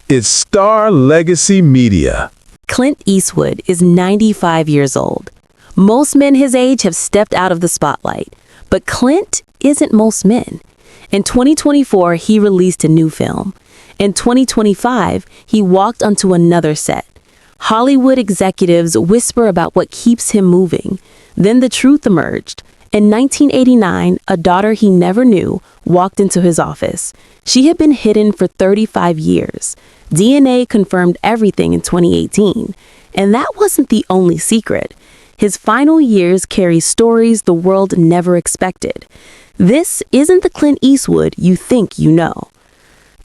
It's Star Legacy Media. Clint Eastwood is 95 years old. Most men his age have stepped out of the spotlight, but Clint isn't most men. In 2024, he released a new film. In 2025, he walked onto another set. Hollywood executives whisper about what keeps him moving. Then the truth emerged. In 1989, a daughter he never knew walked into his office. She had been hidden for 35 years. DNA confirmed everything in 2018. And that wasn't the only secret. His final years carry stories the world never expected. This isn't the Clint Eastwood you think you know.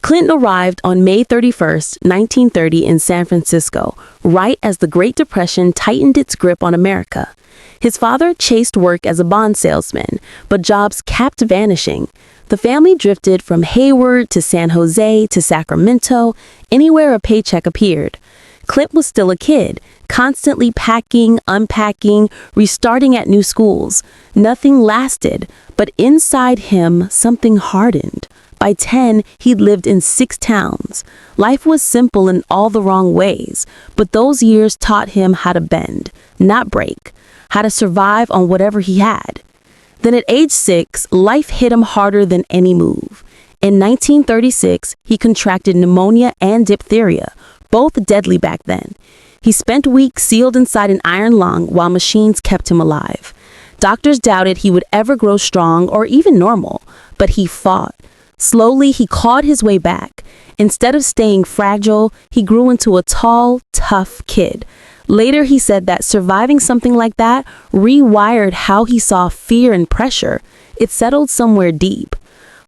Clint arrived on May 31st, 1930 in San Francisco, right as the Great Depression tightened its grip on America. His father chased work as a bond salesman, but jobs kept vanishing. The family drifted from Hayward to San Jose to Sacramento, anywhere a paycheck appeared. Clint was still a kid, constantly packing, unpacking, restarting at new schools. Nothing lasted, but inside him, something hardened. By 10, he'd lived in 6 towns. Life was simple in all the wrong ways, but those years taught him how to bend, not break, how to survive on whatever he had. Then at age 6, life hit him harder than any move. In 1936, he contracted pneumonia and diphtheria, both deadly back then. He spent weeks sealed inside an iron lung while machines kept him alive. Doctors doubted he would ever grow strong or even normal, but he fought. Slowly, he clawed his way back. Instead of staying fragile, he grew into a tall, tough kid. Later, he said that surviving something like that rewired how he saw fear and pressure. It settled somewhere deep.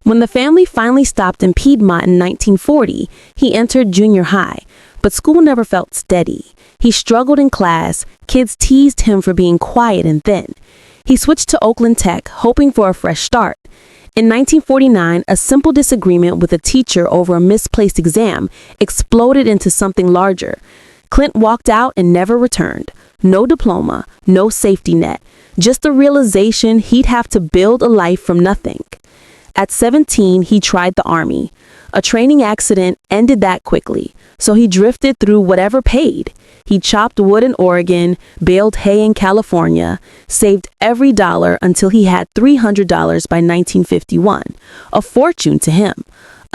When the family finally stopped in Piedmont in 1940, he entered junior high, but school never felt steady. He struggled in class. Kids teased him for being quiet and thin. He switched to Oakland Tech, hoping for a fresh start. In 1949, a simple disagreement with a teacher over a misplaced exam exploded into something larger. Clint walked out and never returned. No diploma, no safety net, just the realization he'd have to build a life from nothing. At 17, he tried the Army. A training accident ended that quickly, so he drifted through whatever paid. He chopped wood in Oregon, baled hay in California, saved every dollar until he had $300 by 1951, a fortune to him,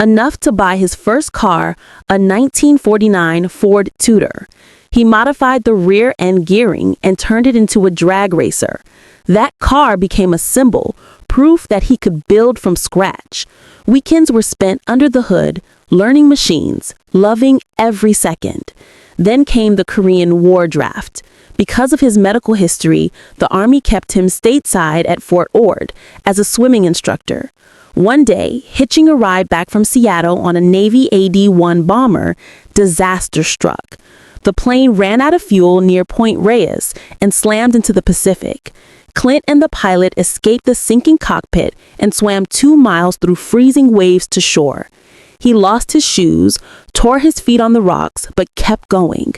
enough to buy his first car, a 1949 Ford Tudor. He modified the rear end gearing and turned it into a drag racer. That car became a symbol, proof that he could build from scratch. Weekends were spent under the hood, learning machines, loving every second. Then came the Korean War draft. Because of his medical history, the Army kept him stateside at Fort Ord as a swimming instructor. One day, hitching a ride back from Seattle on a Navy AD-1 bomber, disaster struck. The plane ran out of fuel near Point Reyes and slammed into the Pacific. Clint and the pilot escaped the sinking cockpit and swam 2 miles through freezing waves to shore. He lost his shoes, tore his feet on the rocks, but kept going.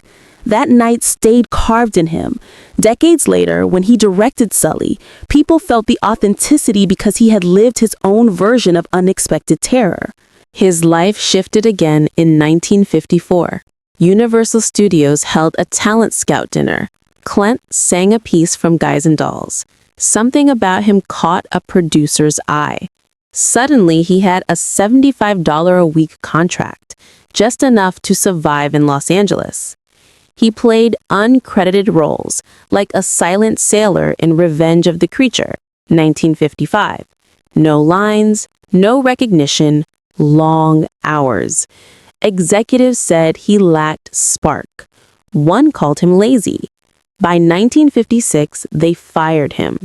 That night stayed carved in him. Decades later, when he directed Sully, people felt the authenticity because he had lived his own version of unexpected terror. His life shifted again in 1954. Universal Studios held a talent scout dinner. Clint sang a piece from Guys and Dolls. Something about him caught a producer's eye. Suddenly, he had a $75 a week contract, just enough to survive in Los Angeles. He played uncredited roles, like a silent sailor in Revenge of the Creature, 1955. No lines, no recognition, long hours. Executives said he lacked spark. One called him lazy. By 1956, they fired him.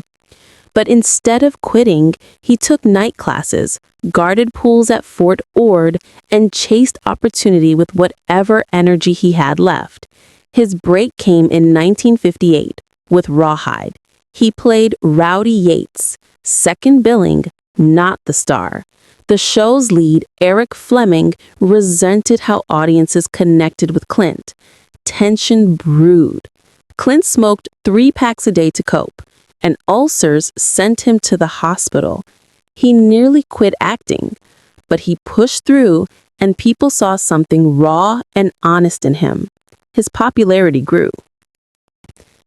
But instead of quitting, he took night classes, guarded pools at Fort Ord, and chased opportunity with whatever energy he had left. His break came in 1958 with Rawhide. He played Rowdy Yates, second billing, not the star. The show's lead, Eric Fleming, resented how audiences connected with Clint. Tension brewed. Clint smoked 3 packs a day to cope, and ulcers sent him to the hospital. He nearly quit acting, but he pushed through and people saw something raw and honest in him. His popularity grew.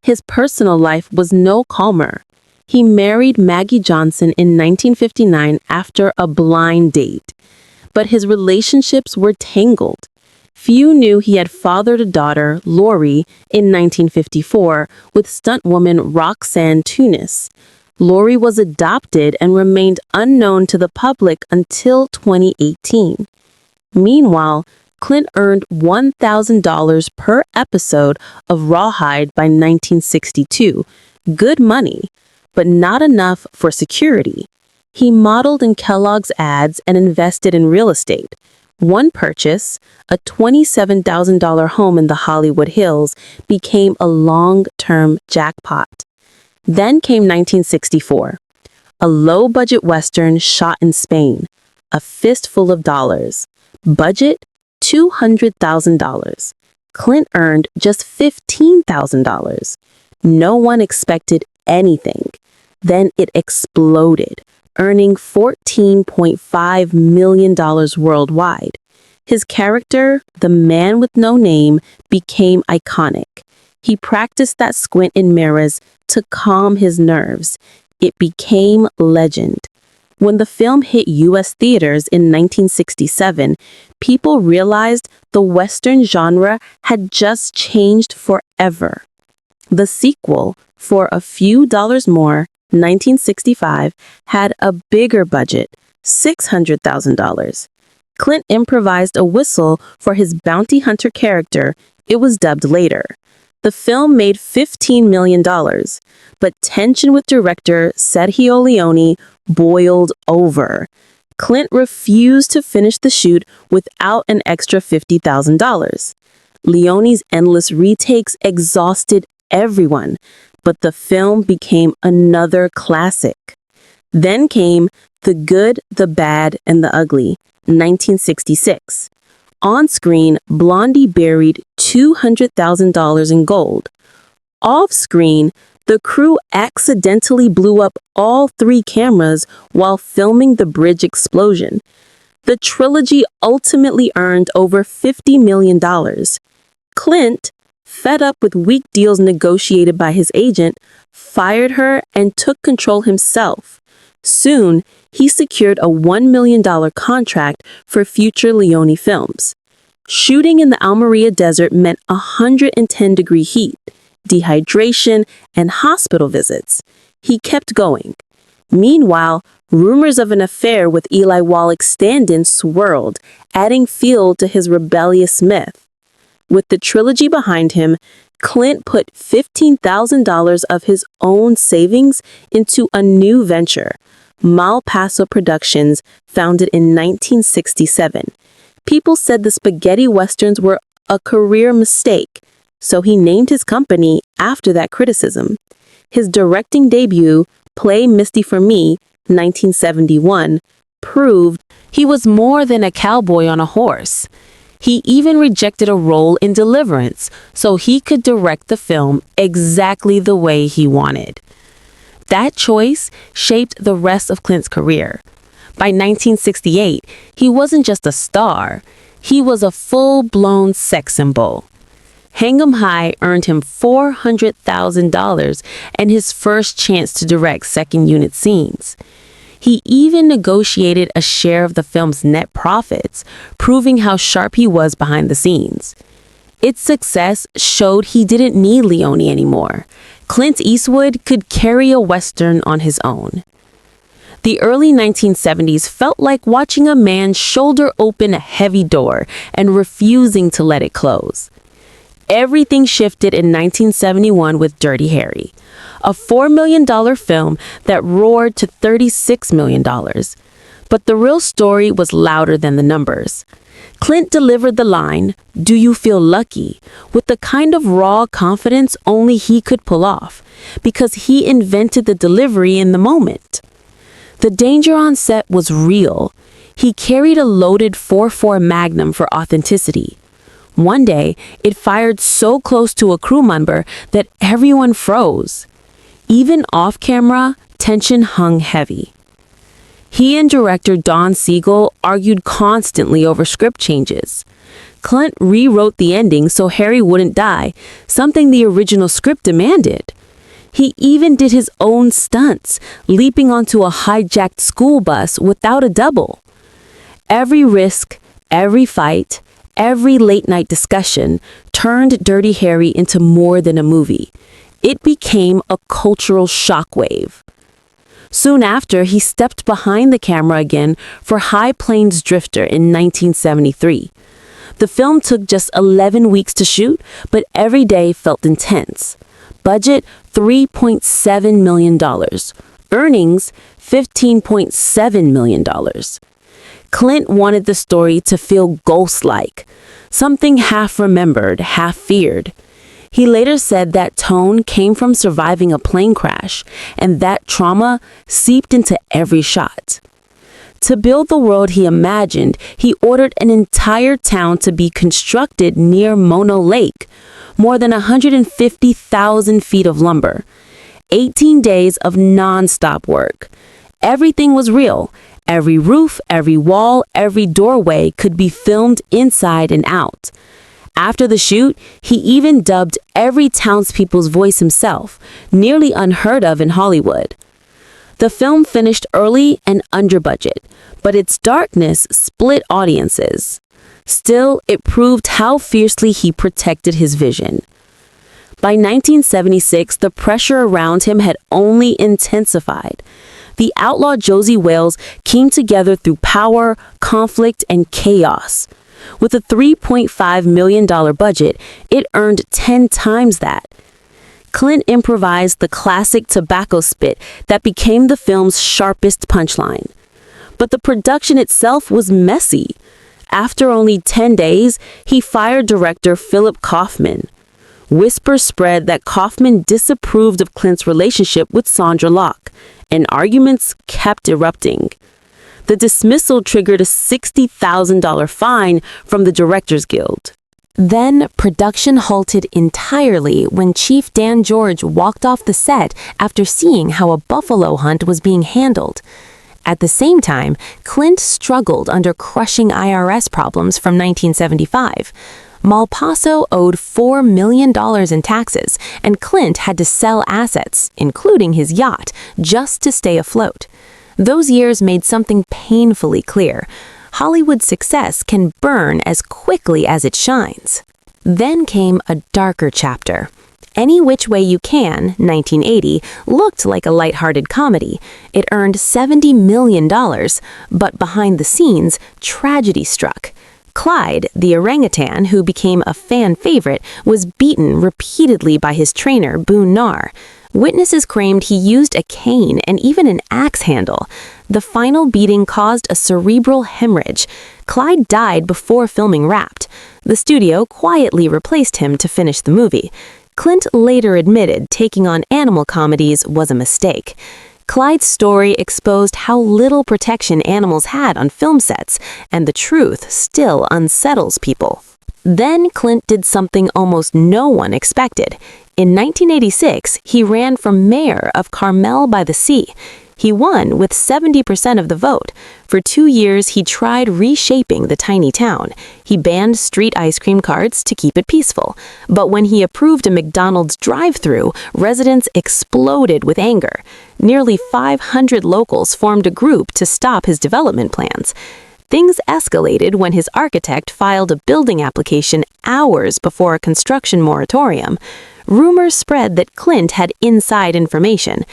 His personal life was no calmer. He married Maggie Johnson in 1959 after a blind date. But his relationships were tangled. Few knew he had fathered a daughter, Lori, in 1954 with stuntwoman Roxanne Tunis. Lori was adopted and remained unknown to the public until 2018. Meanwhile, Clint earned $1,000 per episode of Rawhide by 1962. Good money, but not enough for security. He modeled in Kellogg's ads and invested in real estate. One purchase, a $27,000 home in the Hollywood Hills, became a long-term jackpot. Then came 1964, a low-budget Western shot in Spain, a fistful of dollars. Budget, $200,000. Clint earned just $15,000. No one expected anything. Then it exploded, earning $14.5 million worldwide. His character, the man with no name, became iconic. He practiced that squint in mirrors to calm his nerves. It became legend. When the film hit U.S. theaters in 1967, people realized the Western genre had just changed forever. The sequel, For a Few Dollars More, 1965, had a bigger budget, $600,000. Clint improvised a whistle for his bounty hunter character. It was dubbed later. The film made $15 million, but tension with director Sergio Leone boiled over. Clint refused to finish the shoot without an extra $50,000. Leone's endless retakes exhausted everyone, but the film became another classic. Then came The Good, the Bad, and the Ugly, 1966. On screen, Blondie buried $200,000 in gold. Off screen, the crew accidentally blew up all 3 cameras while filming the bridge explosion. The trilogy ultimately earned over $50 million. Clint, fed up with weak deals negotiated by his agent, fired her and took control himself. Soon, he secured a $1 million contract for future Leone films. Shooting in the Almeria Desert meant 110-degree heat, dehydration, and hospital visits. He kept going. Meanwhile, rumors of an affair with Eli Wallach's stand-in swirled, adding fuel to his rebellious myth. With the trilogy behind him, Clint put $15,000 of his own savings into a new venture, Malpaso Productions, founded in 1967. People said the spaghetti westerns were a career mistake, so he named his company after that criticism. His directing debut, Play Misty for Me, 1971, proved he was more than a cowboy on a horse. He even rejected a role in Deliverance so he could direct the film exactly the way he wanted. That choice shaped the rest of Clint's career. By 1968, he wasn't just a star, he was a full-blown sex symbol. Hang 'em High earned him $400,000 and his first chance to direct second-unit scenes. He even negotiated a share of the film's net profits, proving how sharp he was behind the scenes. Its success showed he didn't need Leone anymore. Clint Eastwood could carry a Western on his own. The early 1970s felt like watching a man shoulder open a heavy door and refusing to let it close. Everything shifted in 1971 with Dirty Harry, a $4 million film that roared to $36 million. But the real story was louder than the numbers. Clint delivered the line, "Do you feel lucky?" with the kind of raw confidence only he could pull off, because he invented the delivery in the moment. The danger on set was real. He carried a loaded 4.4 Magnum for authenticity. One day, it fired so close to a crew member that everyone froze. Even off camera, tension hung heavy. He and director Don Siegel argued constantly over script changes. Clint rewrote the ending so Harry wouldn't die, something the original script demanded. He even did his own stunts, leaping onto a hijacked school bus without a double. Every risk, every fight, every late-night discussion turned Dirty Harry into more than a movie. It became a cultural shockwave. Soon after, he stepped behind the camera again for High Plains Drifter in 1973. The film took just 11 weeks to shoot, but every day felt intense. Budget, $3.7 million. Earnings, $15.7 million. Clint wanted the story to feel ghost-like, something half-remembered, half-feared. He later said that tone came from surviving a plane crash, and that trauma seeped into every shot. To build the world he imagined, he ordered an entire town to be constructed near Mono Lake, more than 150,000 feet of lumber. 18 days of non-stop work. Everything was real. Every roof, every wall, every doorway could be filmed inside and out. After the shoot, he even dubbed every townspeople's voice himself, nearly unheard of in Hollywood. The film finished early and under budget, but its darkness split audiences. Still, it proved how fiercely he protected his vision. By 1976, the pressure around him had only intensified. The outlaw Josie Wales came together through power, conflict, and chaos. With a $3.5 million budget, it earned 10 times that. Clint improvised the classic tobacco spit that became the film's sharpest punchline. But the production itself was messy. After only 10 days, he fired director Philip Kaufman. Whispers spread that Kaufman disapproved of Clint's relationship with Sandra Locke, and arguments kept erupting. The dismissal triggered a $60,000 fine from the Directors Guild. Then, production halted entirely when Chief Dan George walked off the set after seeing how a buffalo hunt was being handled. At the same time, Clint struggled under crushing IRS problems from 1975. Malpaso owed $4 million in taxes, and Clint had to sell assets, including his yacht, just to stay afloat. Those years made something painfully clear. Hollywood's success can burn as quickly as it shines. Then came a darker chapter. Any Which Way You Can, 1980, looked like a lighthearted comedy. It earned $70 million, but behind the scenes, tragedy struck. Clyde, the orangutan who became a fan favorite, was beaten repeatedly by his trainer, Boone Narr. Witnesses claimed he used a cane and even an axe handle. The final beating caused a cerebral hemorrhage. Clyde died before filming wrapped. The studio quietly replaced him to finish the movie. Clint later admitted taking on animal comedies was a mistake. Clyde's story exposed how little protection animals had on film sets, and the truth still unsettles people. Then Clint did something almost no one expected. In 1986, he ran for mayor of Carmel by the Sea. He won with 70% of the vote. For 2 years, he tried reshaping the tiny town. He banned street ice cream carts to keep it peaceful. But when he approved a McDonald's drive-thru, residents exploded with anger. Nearly 500 locals formed a group to stop his development plans. Things escalated when his architect filed a building application hours before a construction moratorium. Rumors spread that Clint had inside information.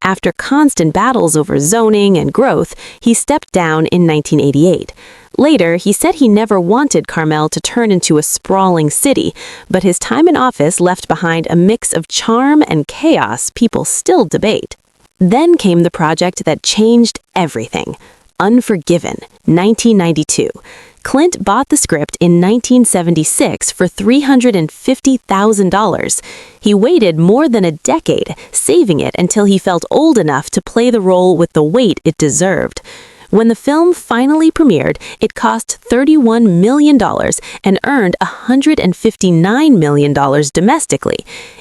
After constant battles over zoning and growth, he stepped down in 1988. Later, he said he never wanted Carmel to turn into a sprawling city, but his time in office left behind a mix of charm and chaos people still debate. Then came the project that changed everything. Unforgiven, 1992. Clint bought the script in 1976 for $350,000. He waited more than a decade, saving it until he felt old enough to play the role with the weight it deserved. When the film finally premiered, it cost $31 million and earned $159 million domestically.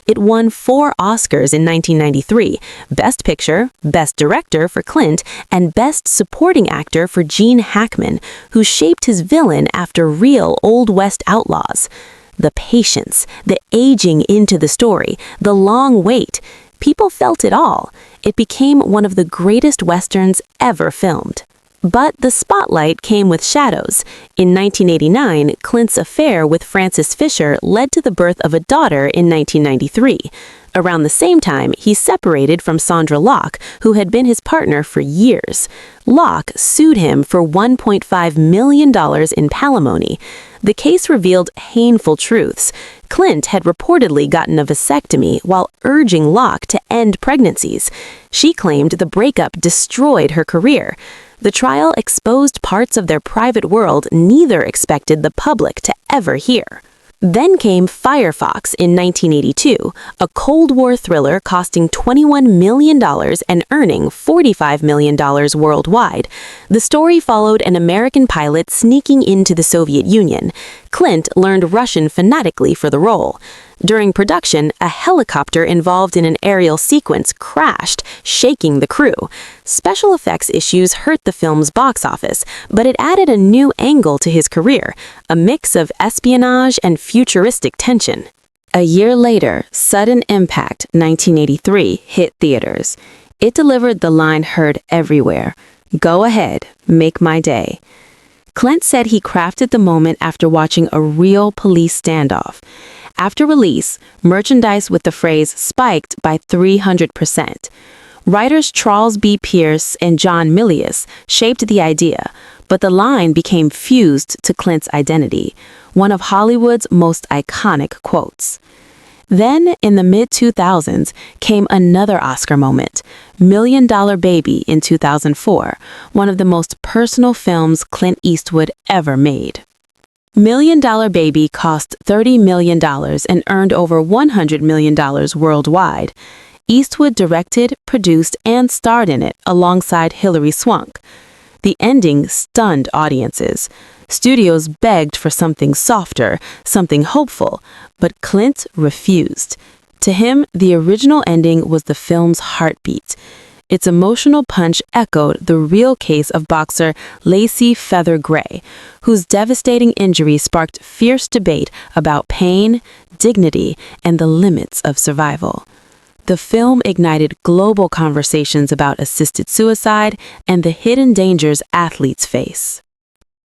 It won 4 Oscars in 1993, Best Picture, Best Director for Clint, and Best Supporting Actor for Gene Hackman, who shaped his villain after real Old West outlaws. The patience, the aging into the story, the long wait. People felt it all. It became one of the greatest westerns ever filmed. But the spotlight came with shadows. In 1989, Clint's affair with Frances Fisher led to the birth of a daughter in 1993. Around the same time, he separated from Sandra Locke, who had been his partner for years. Locke sued him for $1.5 million in palimony. The case revealed painful truths. Clint had reportedly gotten a vasectomy while urging Locke to end pregnancies. She claimed the breakup destroyed her career. The trial exposed parts of their private world neither expected the public to ever hear. Then came Firefox in 1982, a Cold War thriller costing $21 million and earning $45 million worldwide. The story followed an American pilot sneaking into the Soviet Union. Clint learned Russian phonetically for the role. During production, a helicopter involved in an aerial sequence crashed, shaking the crew. Special effects issues hurt the film's box office, but it added a new angle to his career, a mix of espionage and futuristic tension. A year later, Sudden Impact, 1983, hit theaters. It delivered the line heard everywhere, "Go ahead, make my day." Clint said he crafted the moment after watching a real police standoff. After release, merchandise with the phrase spiked by 300%. Writers Charles B. Pierce and John Milius shaped the idea, but the line became fused to Clint's identity, one of Hollywood's most iconic quotes. Then, in the mid-2000s, came another Oscar moment, Million Dollar Baby in 2004, one of the most personal films Clint Eastwood ever made. Million Dollar Baby cost $30 million and earned over $100 million worldwide. Eastwood directed, produced, and starred in it alongside Hilary Swank. The ending stunned audiences. Studios begged for something softer, something hopeful, but Clint refused. To him, the original ending was the film's heartbeat. Its emotional punch echoed the real case of boxer Lacey Feather Gray, whose devastating injury sparked fierce debate about pain, dignity, and the limits of survival. The film ignited global conversations about assisted suicide and the hidden dangers athletes face.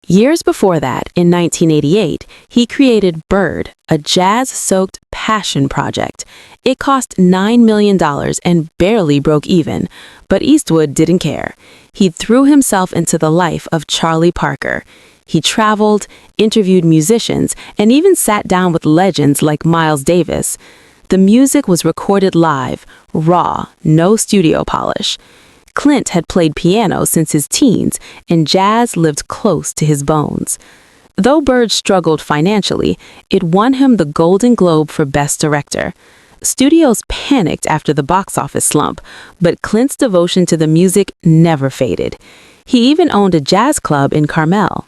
Years before that, in 1988, he created Bird, a jazz-soaked passion project. It cost $9 million and barely broke even, but Eastwood didn't care. He threw himself into the life of Charlie Parker. He traveled, interviewed musicians, and even sat down with legends like Miles Davis. The music was recorded live, raw, no studio polish. Clint had played piano since his teens, and jazz lived close to his bones. Though Bird struggled financially, it won him the Golden Globe for Best Director. Studios panicked after the box office slump, but Clint's devotion to the music never faded. He even owned a jazz club in Carmel.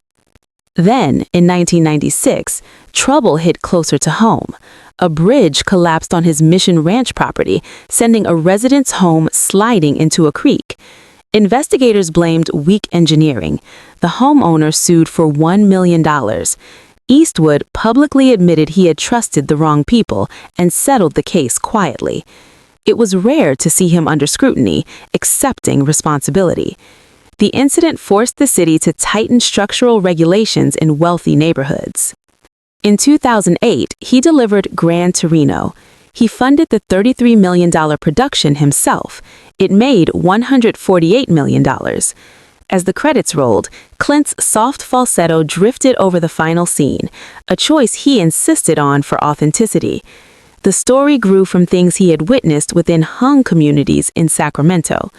Then, in 1996, trouble hit closer to home. A bridge collapsed on his Mission Ranch property, sending a resident's home sliding into a creek. Investigators blamed weak engineering. The homeowner sued for $1 million. Eastwood publicly admitted he had trusted the wrong people and settled the case quietly. It was rare to see him under scrutiny, accepting responsibility. The incident forced the city to tighten structural regulations in wealthy neighborhoods. In 2008, he delivered Gran Torino. He funded the $33 million production himself. It made $148 million. As the credits rolled, Clint's soft falsetto drifted over the final scene, a choice he insisted on for authenticity. The story grew from things he had witnessed within Hmong communities in Sacramento.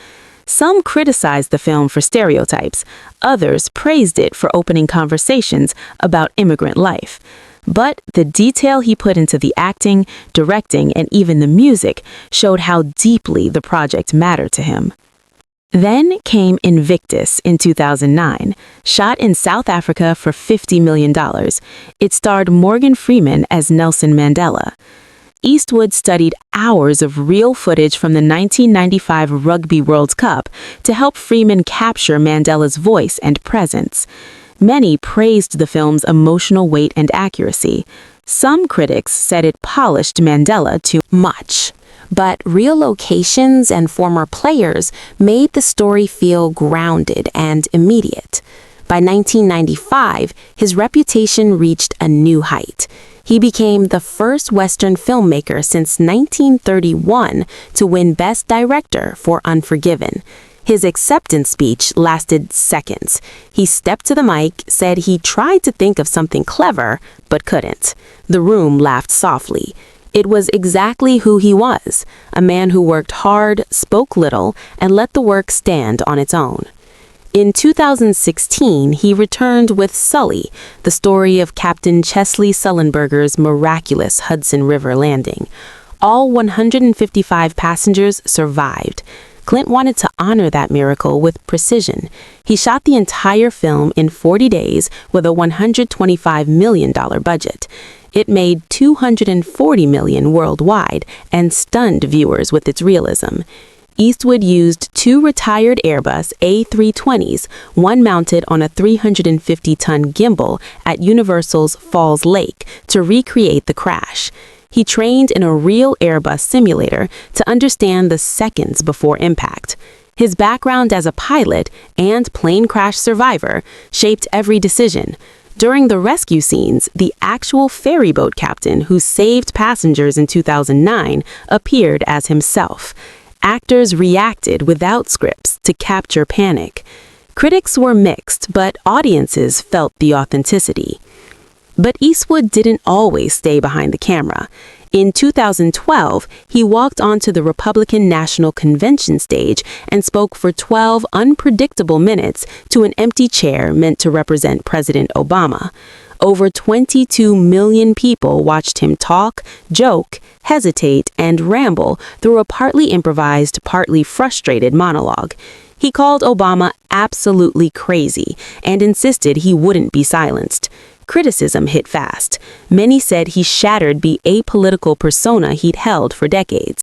Some criticized the film for stereotypes, others praised it for opening conversations about immigrant life. But the detail he put into the acting, directing, and even the music showed how deeply the project mattered to him. Then came Invictus in 2009, shot in South Africa for $50 million. It starred Morgan Freeman as Nelson Mandela. Eastwood studied hours of real footage from the 1995 Rugby World Cup to help Freeman capture Mandela's voice and presence. Many praised the film's emotional weight and accuracy. Some critics said it polished Mandela too much. But real locations and former players made the story feel grounded and immediate. By 1995, his reputation reached a new height. He became the first Western filmmaker since 1931 to win Best Director for Unforgiven. His acceptance speech lasted seconds. He stepped to the mic, said he tried to think of something clever, but couldn't. The room laughed softly. It was exactly who he was, a man who worked hard, spoke little, and let the work stand on its own. In 2016, he returned with Sully, the story of Captain Chesley Sullenberger's miraculous Hudson River landing. All 155 passengers survived. Clint wanted to honor that miracle with precision. He shot the entire film in 40 days with a $125 million budget. It made $240 million worldwide and stunned viewers with its realism. Eastwood used 2 retired Airbus A320s, one mounted on a 350-ton gimbal at Universal's Falls Lake, to recreate the crash. He trained in a real Airbus simulator to understand the seconds before impact. His background as a pilot and plane crash survivor shaped every decision. During the rescue scenes, the actual ferryboat captain who saved passengers in 2009 appeared as himself. Actors reacted without scripts to capture panic. Critics were mixed, but audiences felt the authenticity. But Eastwood didn't always stay behind the camera. In 2012, he walked onto the Republican National Convention stage and spoke for 12 unpredictable minutes to an empty chair meant to represent President Obama. Over 22 million people watched him talk, joke, hesitate, and ramble through a partly improvised, partly frustrated monologue. He called Obama absolutely crazy and insisted he wouldn't be silenced. Criticism hit fast. Many said he shattered the apolitical persona he'd held for decades.